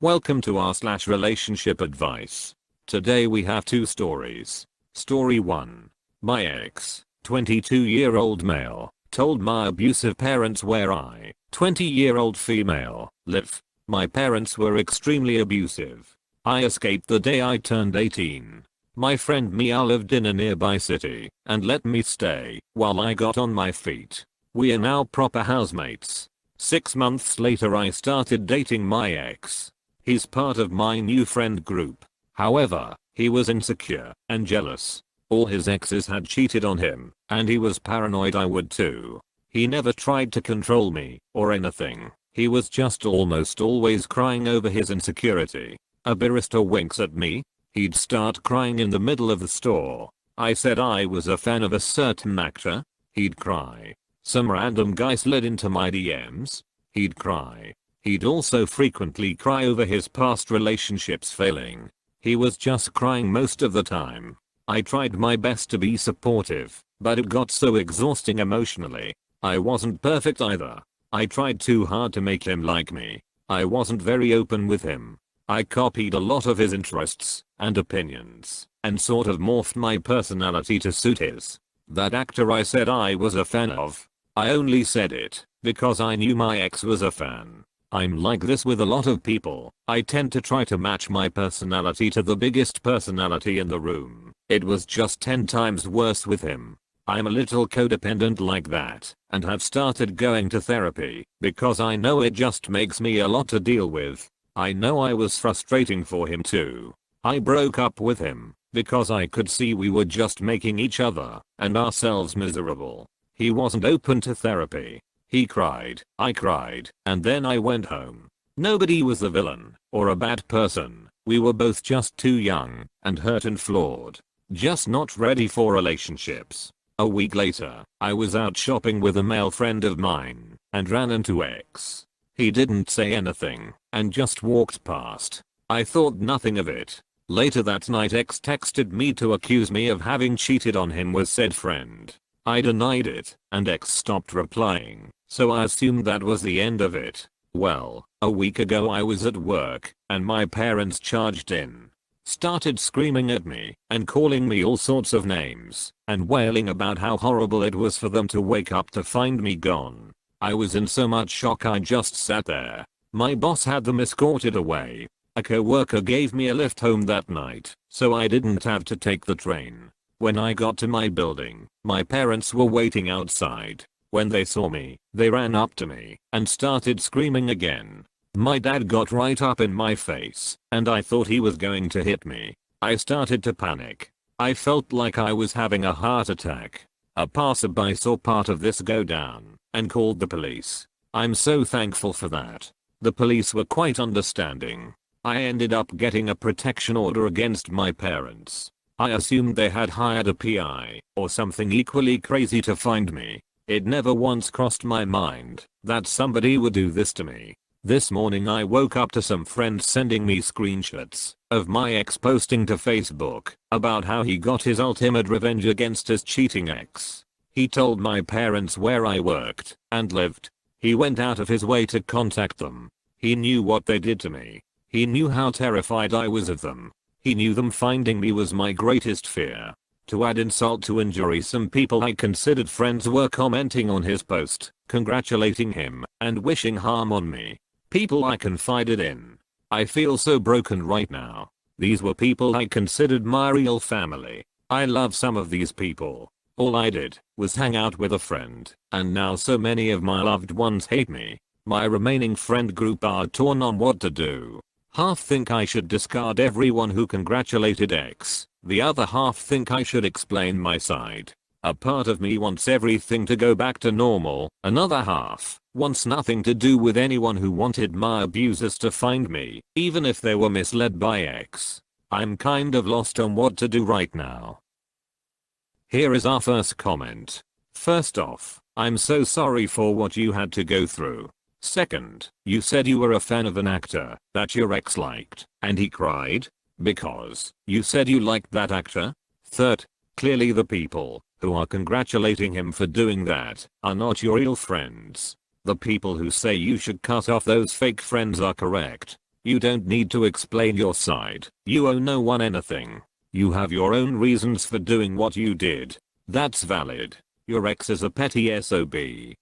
Welcome to r/relationship advice. Today we have two stories. Story 1. My ex, 22-year-old male, told my abusive parents where I, 20-year-old female, live. My parents were extremely abusive. I escaped the day I turned 18. My friend Mia lived in a nearby city and let me stay while I got on my feet. We are now proper housemates. 6 months later I started dating my ex. He's part of my new friend group. However, he was insecure and jealous. All his exes had cheated on him, and he was paranoid I would too. He never tried to control me or anything. He was just almost always crying over his insecurity. A barista winks at me. He'd start crying in the middle of the store. I said I was a fan of a certain actor. He'd cry. Some random guy slid into my DMs. He'd cry. He'd also frequently cry over his past relationships failing. He was just crying most of the time. I tried my best to be supportive, but it got so exhausting emotionally. I wasn't perfect either. I tried too hard to make him like me. I wasn't very open with him. I copied a lot of his interests and opinions and sort of morphed my personality to suit his. That actor I said I was a fan of, I only said it because I knew my ex was a fan. I'm like this with a lot of people. I tend to try to match my personality to the biggest personality in the room. It was just 10 times worse with him. I'm a little codependent like that and have started going to therapy because I know it just makes me a lot to deal with. I know I was frustrating for him too. I broke up with him because I could see we were just making each other and ourselves miserable. He wasn't open to therapy. He cried, I cried, and then I went home. Nobody was the villain or a bad person. We were both just too young and hurt and flawed. Just not ready for relationships. A week later, I was out shopping with a male friend of mine and ran into X. He didn't say anything and just walked past. I thought nothing of it. Later that night X texted me to accuse me of having cheated on him with said friend. I denied it and X stopped replying. So I assumed that was the end of it. Well, a week ago I was at work and my parents charged in. Started screaming at me and calling me all sorts of names and wailing about how horrible it was for them to wake up to find me gone. I was in so much shock I just sat there. My boss had them escorted away. A coworker gave me a lift home that night so I didn't have to take the train. When I got to my building, my parents were waiting outside. When they saw me, they ran up to me and started screaming again. My dad got right up in my face and I thought he was going to hit me. I started to panic. I felt like I was having a heart attack. A passerby saw part of this go down and called the police. I'm so thankful for that. The police were quite understanding. I ended up getting a protection order against my parents. I assumed they had hired a PI or something equally crazy to find me. It never once crossed my mind that somebody would do this to me. This morning I woke up to some friends sending me screenshots of my ex posting to Facebook about how he got his ultimate revenge against his cheating ex. He told my parents where I worked and lived. He went out of his way to contact them. He knew what they did to me. He knew how terrified I was of them. He knew them finding me was my greatest fear. To add insult to injury, some people I considered friends were commenting on his post, congratulating him, and wishing harm on me. People I confided in. I feel so broken right now. These were people I considered my real family. I love some of these people. All I did was hang out with a friend, and now so many of my loved ones hate me. My remaining friend group are torn on what to do. Half think I should discard everyone who congratulated X. The other half think I should explain my side. A part of me wants everything to go back to normal. Another half wants nothing to do with anyone who wanted my abusers to find me, even if they were misled by X. I'm kind of lost on what to do right now. Here is our first comment. First off, I'm so sorry for what you had to go through. Second, you said you were a fan of an actor that your ex liked, and he cried because you said you liked that actor. Third, clearly the people who are congratulating him for doing that are not your real friends. The people who say you should cut off those fake friends are correct. You don't need to explain your side. You owe no one anything. You have your own reasons for doing what you did. That's valid. Your ex is a petty SOB,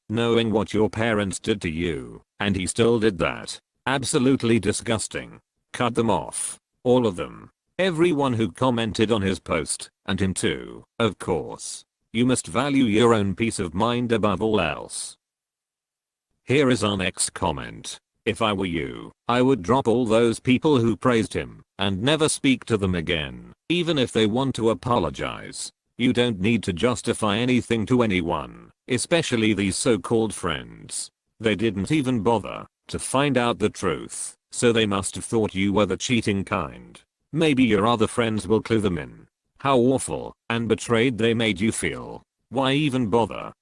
knowing what your parents did to you, and he still did that. Absolutely disgusting. Cut them off. All of them. Everyone who commented on his post, and him too, of course. You must value your own peace of mind above all else. Here is our next comment. If I were you, I would drop all those people who praised him, and never speak to them again, even if they want to apologize. You don't need to justify anything to anyone, especially these so-called friends. They didn't even bother to find out the truth, so they must have thought you were the cheating kind. Maybe your other friends will clue them in. How awful and betrayed they made you feel. Why even bother?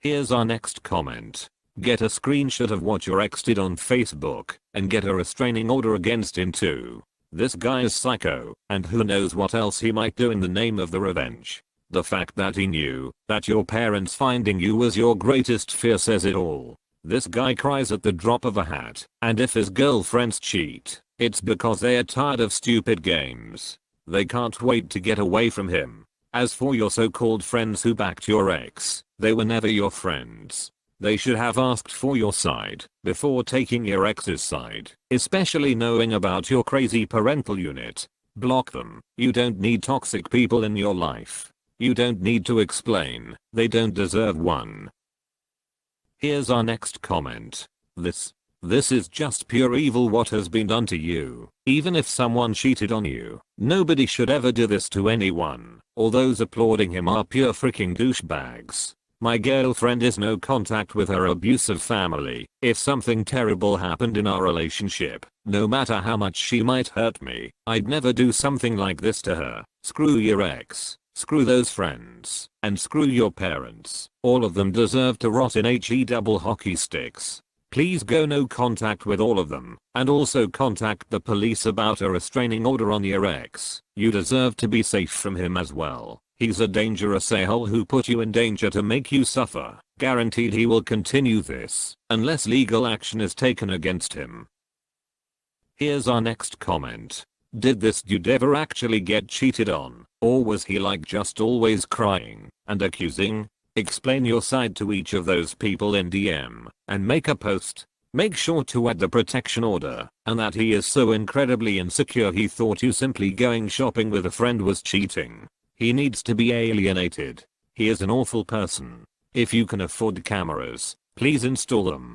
Here's our next comment. Get a screenshot of what your ex did on Facebook, and get a restraining order against him too. This guy is psycho, and who knows what else he might do in the name of the revenge. The fact that he knew that your parents finding you was your greatest fear says it all. This guy cries at the drop of a hat, and if his girlfriends cheat, it's because they are tired of stupid games. They can't wait to get away from him. As for your so-called friends who backed your ex, they were never your friends. They should have asked for your side before taking your ex's side, especially knowing about your crazy parental unit. Block them. You don't need toxic people in your life. You don't need to explain. They don't deserve one. Here's our next comment. This is just pure evil what has been done to you. Even if someone cheated on you, nobody should ever do this to anyone. All those applauding him are pure freaking douchebags. My girlfriend is no contact with her abusive family. If something terrible happened in our relationship, no matter how much she might hurt me, I'd never do something like this to her. Screw your ex. Screw those friends. And screw your parents. All of them deserve to rot in HE double hockey sticks. Please go no contact with all of them, and also contact the police about a restraining order on your ex. You deserve to be safe from him as well. He's a dangerous a-hole who put you in danger to make you suffer. Guaranteed he will continue this, unless legal action is taken against him. Here's our next comment. Did this dude ever actually get cheated on, or was he like just always crying and accusing? Explain your side to each of those people in DM, and make a post. Make sure to add the protection order, and that he is so incredibly insecure he thought you simply going shopping with a friend was cheating. He needs to be alienated. He is an awful person. If you can afford cameras, please install them.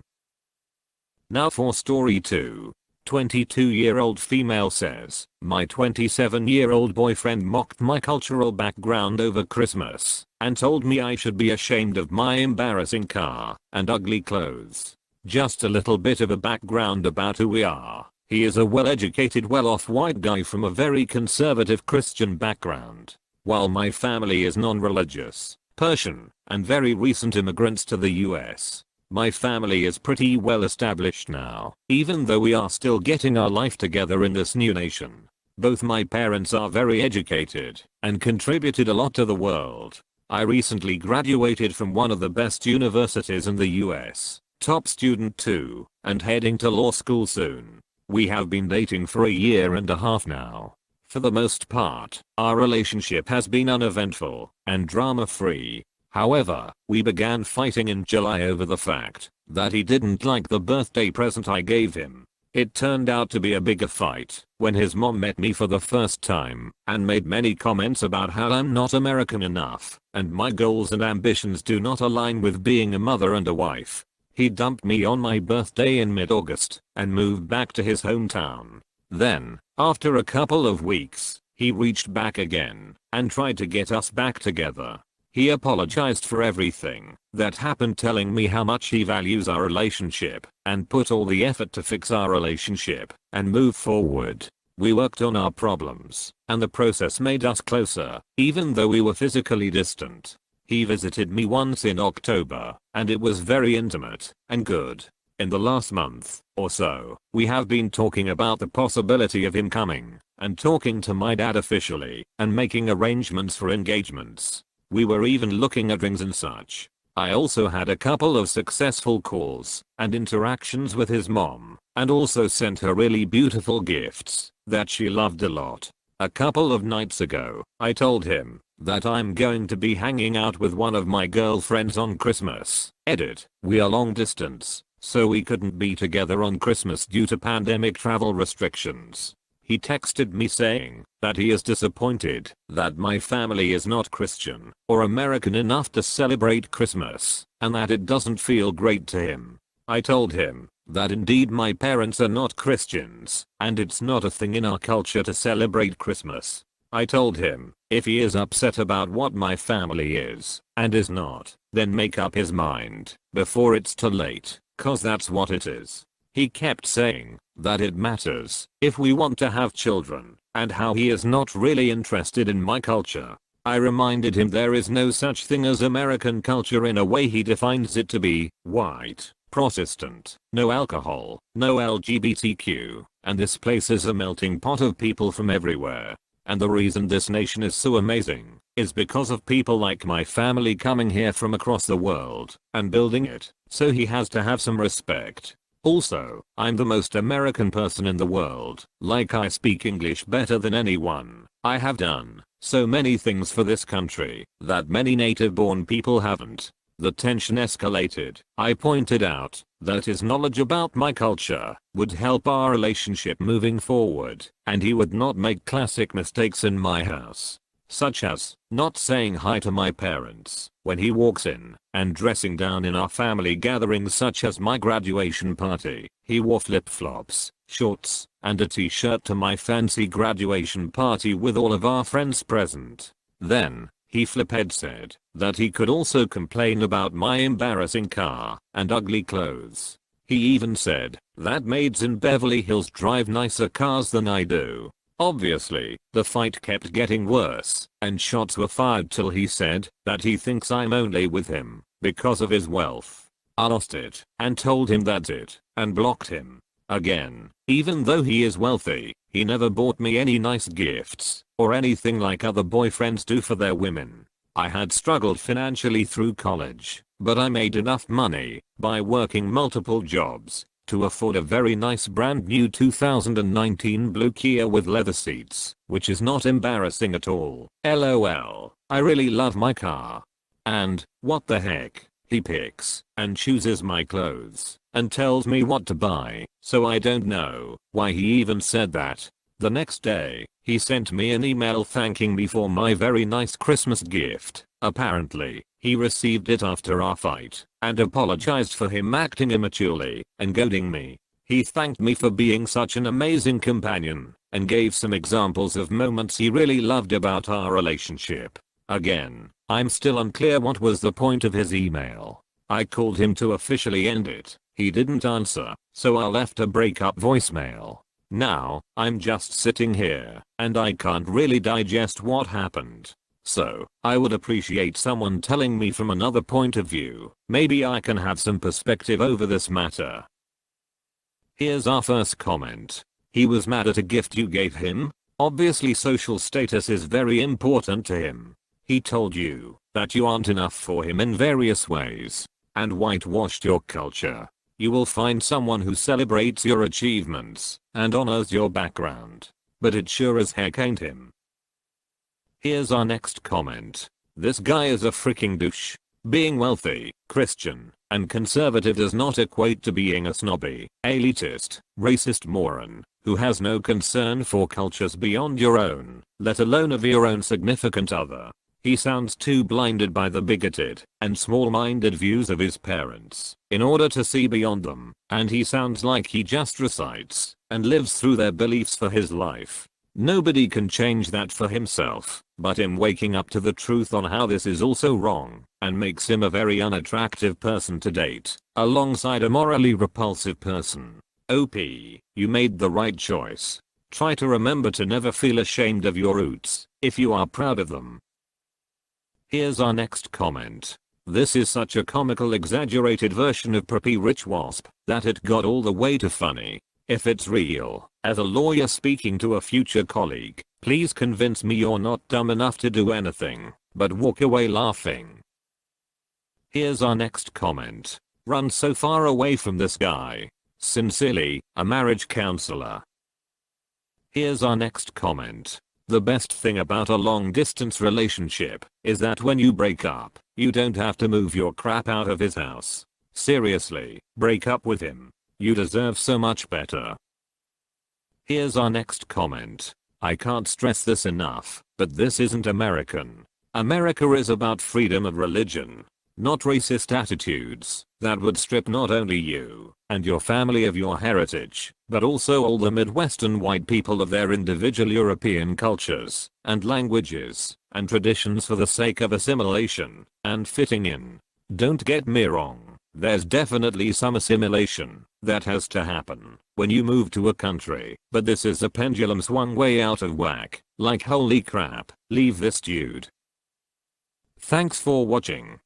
Now for story 2. 22-year-old female says, my 27-year-old boyfriend mocked my cultural background over Christmas and told me I should be ashamed of my embarrassing car and ugly clothes. Just a little bit of a background about who we are. He is a well-educated, well-off white guy from a very conservative Christian background, while my family is non-religious, Persian, and very recent immigrants to the US. My family is pretty well established now, even though we are still getting our life together in this new nation. Both my parents are very educated and contributed a lot to the world. I recently graduated from one of the best universities in the US, top student too, and heading to law school soon. We have been dating for a year and a half now. For the most part, our relationship has been uneventful and drama-free. However, we began fighting in July over the fact that he didn't like the birthday present I gave him. It turned out to be a bigger fight when his mom met me for the first time and made many comments about how I'm not American enough and my goals and ambitions do not align with being a mother and a wife. He dumped me on my birthday in mid-August and moved back to his hometown. Then, after a couple of weeks, he reached back again and tried to get us back together. He apologized for everything that happened, telling me how much he values our relationship and put all the effort to fix our relationship and move forward. We worked on our problems, and the process made us closer, even though we were physically distant. He visited me once in October, and it was very intimate and good. In the last month or so, we have been talking about the possibility of him coming and talking to my dad officially and making arrangements for engagements. We were even looking at rings and such. I also had a couple of successful calls and interactions with his mom, and also sent her really beautiful gifts that she loved a lot. A couple of nights ago, I told him that I'm going to be hanging out with one of my girlfriends on Christmas. Edit. We are long distance, so we couldn't be together on Christmas due to pandemic travel restrictions. He texted me saying that he is disappointed that my family is not Christian or American enough to celebrate Christmas, and that it doesn't feel great to him. I told him that indeed my parents are not Christians, and it's not a thing in our culture to celebrate Christmas. I told him if he is upset about what my family is, and is not, then make up his mind before it's too late, cause that's what it is. He kept saying that it matters if we want to have children, and how he is not really interested in my culture. I reminded him there is no such thing as American culture in a way he defines it to be: white, Protestant, no alcohol, no LGBTQ, and this place is a melting pot of people from everywhere. And the reason this nation is so amazing is because of people like my family coming here from across the world and building it, so he has to have some respect. Also, I'm the most American person in the world, like I speak English better than anyone. I have done so many things for this country that many native-born people haven't. The tension escalated. I pointed out that his knowledge about my culture would help our relationship moving forward, and he would not make classic mistakes in my house, such as not saying hi to my parents when he walks in, and dressing down in our family gatherings such as my graduation party. He wore flip-flops, shorts, and a t-shirt to my fancy graduation party with all of our friends present. Then, he flipped said that he could also complain about my embarrassing car and ugly clothes. He even said that maids in Beverly Hills drive nicer cars than I do. Obviously, the fight kept getting worse, and shots were fired till he said that he thinks I'm only with him because of his wealth. I lost it and told him that's it, and blocked him. Again, even though he is wealthy, he never bought me any nice gifts or anything like other boyfriends do for their women. I had struggled financially through college, but I made enough money by working multiple jobs to afford a very nice brand new 2019 blue Kia with leather seats, which is not embarrassing at all. LOL. I really love my car. And, what the heck, he picks and chooses my clothes and tells me what to buy, so I don't know why he even said that. The next day, he sent me an email thanking me for my very nice Christmas gift. Apparently, he received it after our fight and apologized for him acting immaturely and goading me. He thanked me for being such an amazing companion and gave some examples of moments he really loved about our relationship. Again, I'm still unclear what was the point of his email. I called him to officially end it. He didn't answer, so I left a breakup voicemail. Now, I'm just sitting here, and I can't really digest what happened. So, I would appreciate someone telling me from another point of view. Maybe I can have some perspective over this matter. Here's our first comment. He was mad at a gift you gave him? Obviously social status is very important to him. He told you that you aren't enough for him in various ways, and whitewashed your culture. You will find someone who celebrates your achievements and honors your background. But it sure as heck ain't him. Here's our next comment. This guy is a freaking douche. Being wealthy, Christian, and conservative does not equate to being a snobby, elitist, racist moron who has no concern for cultures beyond your own, let alone of your own significant other. He sounds too blinded by the bigoted and small-minded views of his parents in order to see beyond them, and he sounds like he just recites and lives through their beliefs for his life. Nobody can change that for himself, but him waking up to the truth on how this is also wrong and makes him a very unattractive person to date, alongside a morally repulsive person. OP, you made the right choice. Try to remember to never feel ashamed of your roots if you are proud of them. Here's our next comment. This is such a comical exaggerated version of Preppy Rich Wasp that it got all the way to funny. If it's real, as a lawyer speaking to a future colleague, please convince me you're not dumb enough to do anything but walk away laughing. Here's our next comment. Run so far away from this guy. Sincerely, a marriage counselor. Here's our next comment. The best thing about a long distance relationship is that when you break up, you don't have to move your crap out of his house. Seriously, break up with him. You deserve so much better. Here's our next comment. I can't stress this enough, but this isn't American. America is about freedom of religion, not racist attitudes that would strip not only you and your family of your heritage, but also all the Midwestern white people of their individual European cultures and languages and traditions for the sake of assimilation and fitting in. Don't get me wrong, there's definitely some assimilation that has to happen when you move to a country, but this is a pendulum swung way out of whack, like holy crap, leave this dude. Thanks for watching.